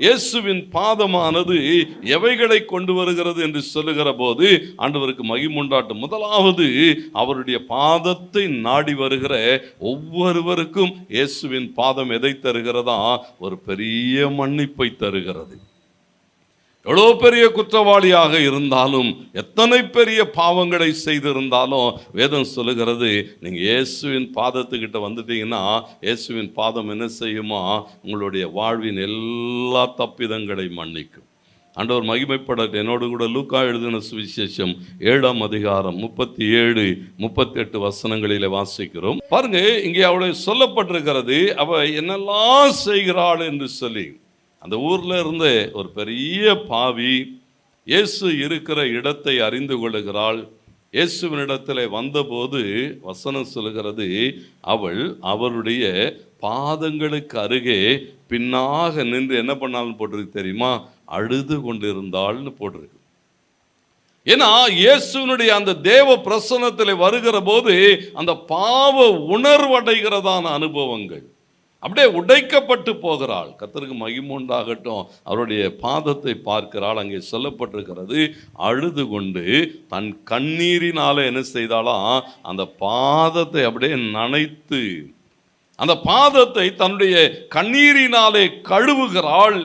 இயேசுவின் பாதமானது எவைகளை கொண்டு வருகிறது என்று சொல்லுகிற போது ஆண்டவருக்கு மகிமுண்டாட்டும். முதலாவது, அவருடைய பாதத்தை நாடி வருகிற ஒவ்வொருவருக்கும் இயேசுவின் பாதம் எதை தருகிறதா? ஒரு பெரிய மன்னிப்பை தருகிறது. எவ்வளோ பெரிய குற்றவாளியாக இருந்தாலும், எத்தனை பெரிய பாவங்களை செய்திருந்தாலும், வேதம் சொல்லுகிறது, நீங்கள் இயேசுவின் பாதத்துக்கிட்ட வந்துட்டீங்கன்னா இயேசுவின் பாதம் என்ன செய்யுமா? உங்களுடைய வாழ்வின் எல்லா தப்பிதங்களை மன்னிக்கும். ஆண்டவர் மகிமைப்பட என்னோடு கூட லூக்கா எழுதின சுவிசேஷம் 7ஆம் அதிகாரம் 37, 38 வசனங்களிலே வாசிக்கிறோம். பாருங்க, இங்கே அவளை சொல்லப்பட்டிருக்கிறது, அவ என்னெல்லாம் செய்கிறாள் என்று சொல்லி. அந்த ஊரில் இருந்த ஒரு பெரிய பாவி இயேசு இருக்கிற இடத்தை அறிந்து கொள்ளுகிறாள். இயேசுவினிடத்தில் வந்தபோது வசனம் சொல்லுகிறது, அவள் அவருடைய பாதங்களுக்கு அருகே பின்னாக நின்று என்ன பண்ணாலும் போட்டிருக்கு தெரியுமா? அழுது கொண்டிருந்தாள்னு போட்டிருக்கு. ஏன்னா இயேசுனுடைய அந்த தேவ பிரசன்னத்தில் வருகிற போது அந்த பாவ உணர்வடைகிறதான அனுபவங்கள் அப்படியே உடைக்கப்பட்டு போகிறாள். கர்த்தருக்கு மகிமை உண்டாகட்டும். அவருடைய பாதத்தை பார்க்கிறாள். அங்கே சொல்லப்பட்டிருக்கிறது, அழுது கொண்டு தன் கண்ணீரினால என்ன செய்தாலாம்? அந்த பாதத்தை அப்படியே நனைத்து அந்த பாதத்தை தன்னுடைய கண்ணீரினாலே கழுவுகிறாள்.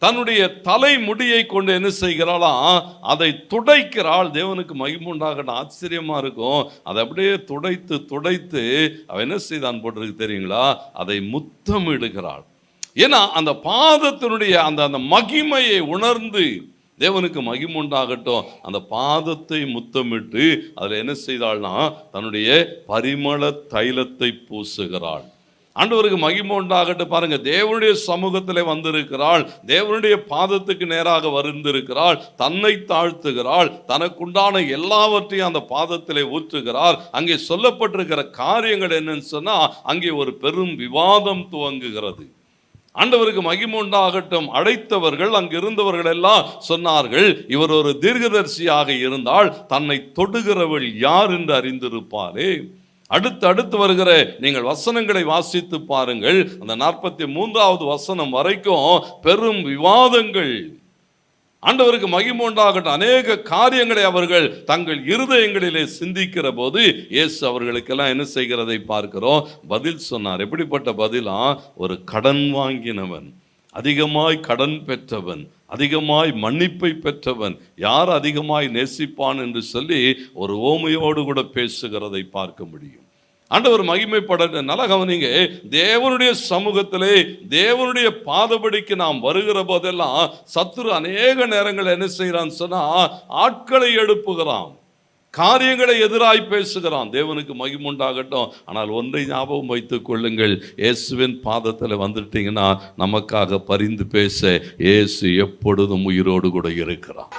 தன்னுடைய தலைமுடியை கொண்டு என்ன செய்கிறாளாம்? அதை துடைக்கிறாள். தேவனுக்கு மகிமை உண்டாகட்டும். ஆச்சரியமா இருக்கும். அதை அப்படியே துடைத்து துடைத்து அவ என்ன செய்தான் போட்டிருக்கு தெரியுங்களா? அதை முத்தமிடுகிறாள். ஏன்னா அந்த பாதத்தினுடைய அந்த மகிமையை உணர்ந்து, தேவனுக்கு மகிமை உண்டாகட்டும், அந்த பாதத்தை முத்தமிட்டு அதில் என்ன செய்தாள்னா தன்னுடைய பரிமள தைலத்தை பூசுகிறாள். ஆண்டவருக்கு மகிமை உண்டாகட்டும். பாருங்க, தேவனுடைய சமூகத்தில் வந்திருக்கிறாள், தேவனுடைய பாதத்துக்கு நேராக வந்திருக்கிறாள், தன்னை தாழ்த்துகிறாள், தனக்குண்டான எல்லாவற்றையும் அந்த பாதத்தில் ஊற்றுகிறாள். அங்கே சொல்லப்பட்டிருக்கிற காரியங்கள் என்னன்னு சொன்னா, அங்கே ஒரு பெரும் விவாதம் துவங்குகிறது. ஆண்டவருக்கு மகிமை உண்டாகட்டும். அழைத்தவர்கள், அங்கிருந்தவர்கள் எல்லாம் சொன்னார்கள், இவர் ஒரு தீர்க்கதரிசியாக இருந்தால் தன்னை தொடுகிறவள் யார் என்று அறிந்திருப்பாரே. அடுத்து வருகிற நீங்கள் வசனங்களை வாசித்து பாருங்கள். அந்த 43வது வசனம் வரைக்கும் பெரும் விவாதங்கள். ஆண்டவருக்கு மகிமை உண்டாகட்டும். அநேக காரியங்களை அவர்கள் தங்கள் இருதயங்களிலே சிந்திக்கிற போது இயேசு அவர்களுக்கெல்லாம் என்ன செய்கிறதை பார்க்கிறோம்? பதில் சொன்னார். எப்படிப்பட்ட பதிலா? ஒரு கடன் வாங்கினவன், அதிகமாய் கடன் பெற்றவன், அதிகமாய் மன்னிப்பை பெற்றவன் யார் அதிகமாய் நேசிப்பான் என்று சொல்லி ஒரு ஓமையோடு கூட பேசுகிறதை பார்க்க முடியும். ஆண்டவர் மகிமைப்பட நல்ல கவனிங்க. தேவனுடைய சமூகத்திலே தேவனுடைய பாதபடிக்கு நாம் வருகிற போதெல்லாம் சத்துரு அநேக நேரங்கள் என்ன செய்யறான்னு சொன்னா, ஆட்களை எழுப்புகிறான், காரியங்களை எதிராய் பேசுகிறான். தேவனுக்கு மகிமை உண்டாகட்டும். ஆனால் ஒன்றை ஞாபகம் வைத்துக் கொள்ளுங்கள், இயேசுவின் பாதத்தில் வந்துட்டீங்கன்னா நமக்காக பரிந்து பேச இயேசு எப்பொழுதும் உயிரோடு கூட இருக்கிறான்.